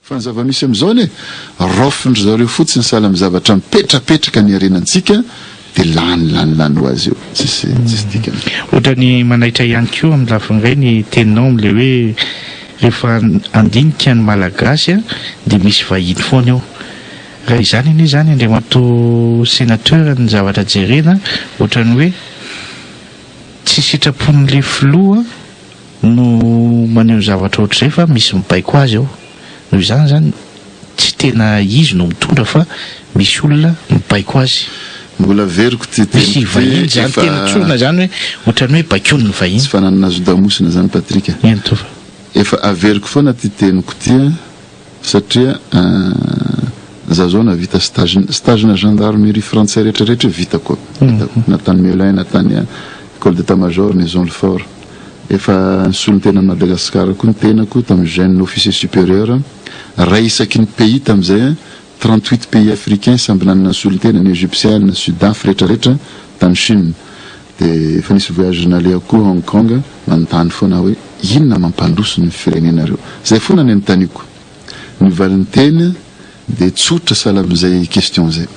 fa ny zava-misy am'izao rofindry zareo fotsiny sahala amin'ny zavatra mipetrapetraka ny arenantsika dia lany ho azy eo tsisy dikany. Ohatrany manaitra ihany koa amin'ny lafingay ny teninao amin'ilay hoe rehefa andinika ny malagasy dia misy vahiny foana eo. Raha izany anie zany Andriamato sénateur ny zavatra jerena ohatrany hoe tsy sitrapon'ilay filoha no maneho zavatra ohatr'izay fa misy mibaiko azy ao. Noho izany zany tsy tena izy no mitondra fa misy olona mibaiko azy. Mbola veriko misy vahiny zany tena tsorina zany hoe ohatrany hoe baikony ny vahiny. Tsy fananana zodamosina zany Patrika. Entova. Efa averiko foana ty teniko tia satria zazao navita stage-na gendarmerie français rehetrarehetra vitako. Natany Melun, natany école d'état-major Maison le Fort. Efa nisolo tena Madagascar koa ny tenako tamin'ny jeune officier supérieur. Ray isaky ny pays tamin'izay 38 pays africains samby nanana nisolo tena ny Égyptienne, Sud-Af rehetrarehetra tany Chine. Dia efa nisy voyage nalea koa Hong Kong manontany foana hoe inona mampandroso ny firenenareo. Zay foana ny anontaniako. Ny valiny teny dia tsotra sahala amin'izay question zay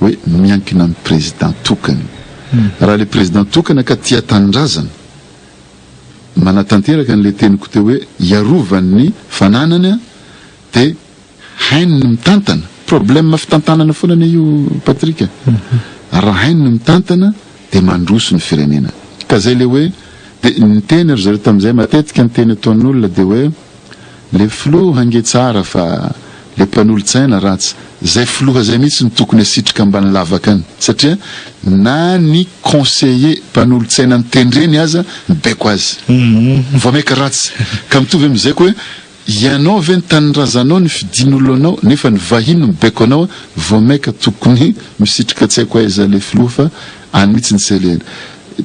hoe miankina amin'ny président tokany. Raha le président tokana ka tia tanindrazana manatanteraka n'ilay teniko teo hoe iarovany fananany dia hainy ny mitantana. Problème fitantanana foana io Patrika. Raha hainy ny mitantana dia mandroso ny firenena. Ka zay le hoe dia ny teny ry zareo tamin'izay matetika ny teny ataon'olona dia hoe le filoha hange tsara fa le mpanolo-tsaina ratsy. Zay filoha zay mihitsy ny tokony asitrika ambany lavaka any satria na ny conseiller mpanolo-tsaina nitendreny aza mibaiko azy voameka ratsy. Ka mitovy amin'izay koa hoe ianao ve ny tanindrazanao ny fidin'olo anao nefa ny vahiny mibaiko anao voameka tokony misitrika tsy haiko aiza le filoha fa any mihitsy ny selena.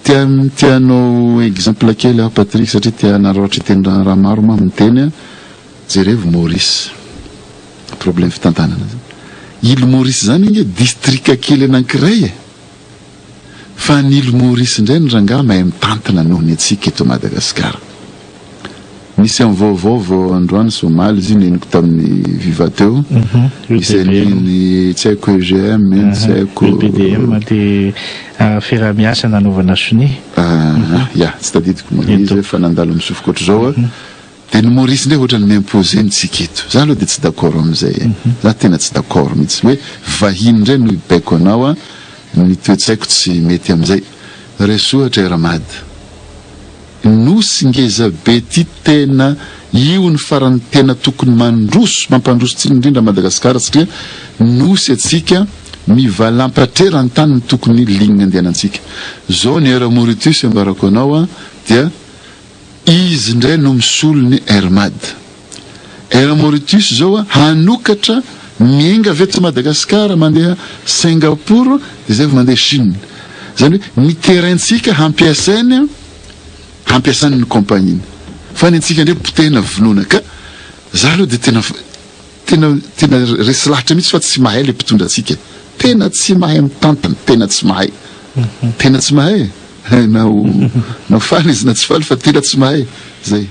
Tianao exemple kely aho Patrick satria tiana raotra teny raha maro ma miteny jerevo Maurice problème fitantanana zany. Île Maurice zany inge district kely anankiray fa ny Île Maurice indray ny rangaha mahay mitantana noho ny atsika eto Madagasikara. Misy amin'ny vaovao androany Somaly izy neniko tamin'ny viva teo. Misy ny tsy haiko EGM, tsy haiko PDM dia fiarah-miasa nanaovana soni. Tsy tadidiko moa izy fa nandalo misofoka ohatr'izao dia ny Maurice ndray ohatrany miimposer ntsika eto. Za aloha dia tsy d'accord amin'izay. Za tena tsy d'accord mihitsy hoe vahiny indray no ibaiko anao ny toe-tsaiko tsy mety amin'izay. Resohatra Ramady nosy ngeza be ty tena io ny farany tena tokony mampandroso tsiny indrindra Madagasikara satria nosy atsika mivalampatrera ny tany ny tokony lignina andehanantsika. Zao ny Air Mauritius ambarako anao dia izy indray no misolo ny Hermad. Air Mauritius zao hanokatra miainga avy eto Madagasikara mandeha Singapour dia zay mandeha Chine. Zany hoe ny terraintsika hampiasan'ny compagnie fa ny antsika ndray tena vonoana. Ka za aloha dia tena resy lahatra mihitsy fa tsy mahay le mpitondra atsika. Tena tsy mahay mitantana, tena tsy mahay na faly izy na tsy faly fa tena tsy mahay zay.